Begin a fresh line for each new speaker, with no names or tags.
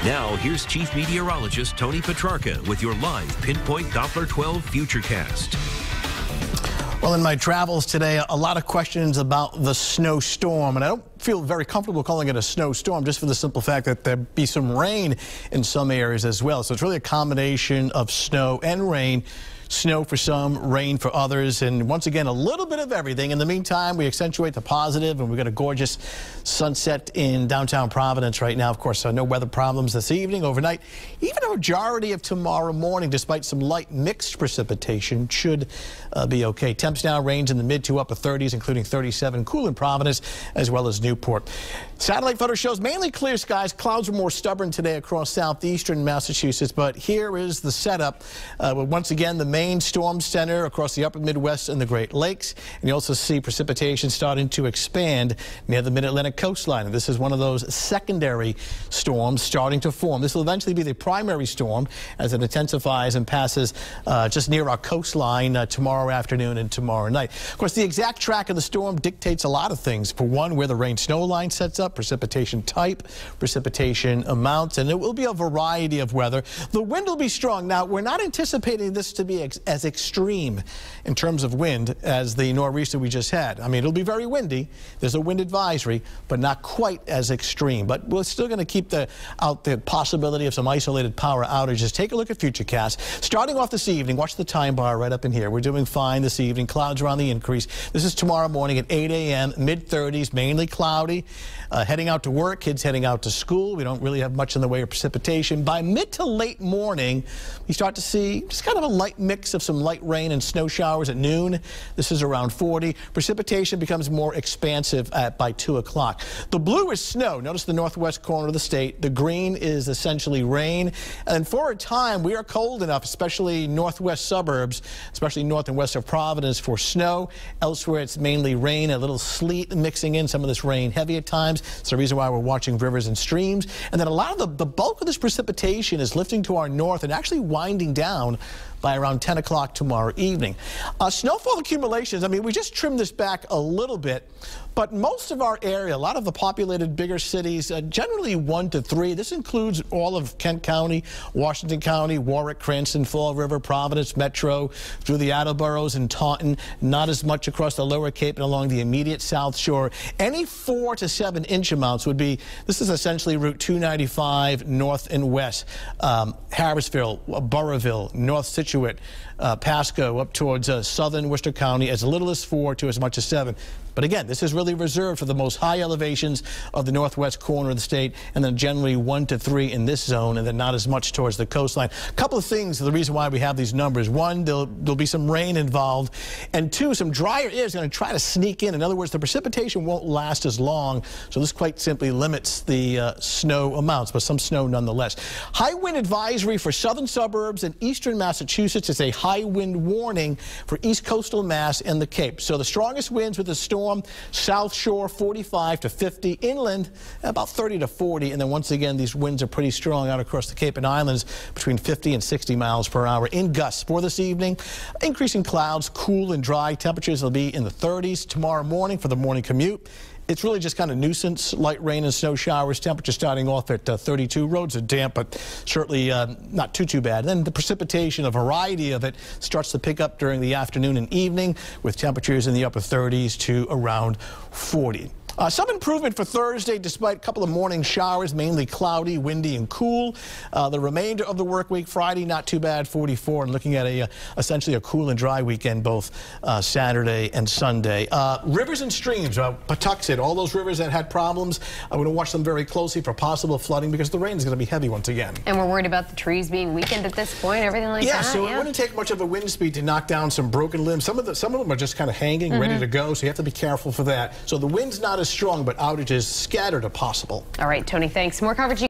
Now, here's Chief Meteorologist Tony Petrarca with your live Pinpoint Doppler 12 Futurecast.
Well, in my travels today, a lot of questions about the snowstorm, and I don't feel very comfortable calling it a snowstorm just for the simple fact that there'll be some rain in some areas as well. So it's really a combination of snow and rain. Snow for some, rain for others, and once again, a little bit of everything. In the meantime, we accentuate the positive, and we've got a gorgeous sunset in downtown Providence right now. Of course, no weather problems this evening, overnight. Even a majority of tomorrow morning, despite some light mixed precipitation, should be okay. Temps now range in the mid to upper 30s, including 37 cool in Providence, as well as Newport. Satellite photo shows mainly clear skies. Clouds were more stubborn today across southeastern Massachusetts, but here is the setup. Once again, the main storm center across the upper Midwest and the Great Lakes. And you also see precipitation starting to expand near the mid-Atlantic coastline. And this is one of those secondary storms starting to form. This will eventually be the primary storm as it intensifies and passes just near our coastline tomorrow afternoon and tomorrow night. Of course, the exact track of the storm dictates a lot of things. For one, where the rain-snow line sets up, precipitation type, precipitation amounts, and it will be a variety of weather. The wind will be strong. Now, we're not anticipating this to be as extreme in terms of wind as the nor'easter we just had. I mean, it'll be very windy. There's a wind advisory, but not quite as extreme. But we're still going to keep out the possibility of some isolated power outages. Take a look at Futurecast. Starting off this evening, watch the time bar right up in here. We're doing fine this evening. Clouds are on the increase. This is tomorrow morning at 8 a.m., mid-30s, mainly cloudy. Heading out to work, kids heading out to school. We don't really have much in the way of precipitation. By mid to late morning, we start to see just kind of a light mix of some light rain and snow showers at noon. This is around 40. Precipitation becomes more expansive by 2 o'clock. The blue is snow. Notice the northwest corner of the state. The green is essentially rain. And for a time, we are cold enough, especially northwest suburbs, especially north and west of Providence, for snow. Elsewhere, it's mainly rain, a little sleet mixing in some of this rain heavy at times. It's the reason why we're watching rivers and streams. And then a lot of the bulk of this precipitation is lifting to our north and actually winding down by around 10 o'clock tomorrow evening. Snowfall accumulations, I mean, we just trimmed this back a little bit, but most of our area, a lot of the populated bigger cities, generally 1 to 3. This includes all of Kent County, Washington County, Warwick, Cranston, Fall River, Providence, Metro, through the Attleboroughs and Taunton. Not as much across the Lower Cape and along the immediate South Shore. Any 4 to 7 inch amounts would be, this is essentially Route 295 north and west. Harrisville, Burrillville, North Situate, Pasco, up towards southern Worcester County, as little as 4 to as much as 7. But again, this is really reserved for the most high elevations of the northwest corner of the state, and then generally 1 to 3 in this zone, and then not as much towards the coastline. A couple of things, the reason why we have these numbers. One, there'll be some rain involved, and two, some drier air is going to try to sneak in. In other words, the precipitation won't last as long, so this quite simply limits the snow amounts, but some snow nonetheless. High wind advisory for southern suburbs and eastern Massachusetts. It's a high wind warning for east coastal Mass and the Cape. So the strongest winds with the storm, South Shore 45 to 50, inland about 30 to 40, and then once again these winds are pretty strong out across the Cape and Islands between 50 and 60 miles per hour in gusts. For this evening, increasing clouds, cool and dry. Temperatures will be in the 30s tomorrow morning for the morning commute. It's really just kind of nuisance, light rain and snow showers. Temperature starting off at 32. Roads are damp, but certainly not too bad. And then the precipitation, a variety of it, starts to pick up during the afternoon and evening, with temperatures in the upper 30s to around 40. Some improvement for Thursday, despite a couple of morning showers, mainly cloudy, windy, and cool. The remainder of the work week, Friday, not too bad, 44, and looking at essentially a cool and dry weekend, both Saturday and Sunday. Rivers and streams, Patuxent, all those rivers that had problems, I'm going to watch them very closely for possible flooding because the rain is going to be heavy once again. And we're worried about the trees being weakened at this point, everything like that? Yeah, so it wouldn't take much of a wind speed to knock down some broken limbs. Some of them are just kind of hanging, ready to go, so you have to be careful for that. So the wind's not as strong, but outages scattered are possible. All right, Tony, thanks. More coverage.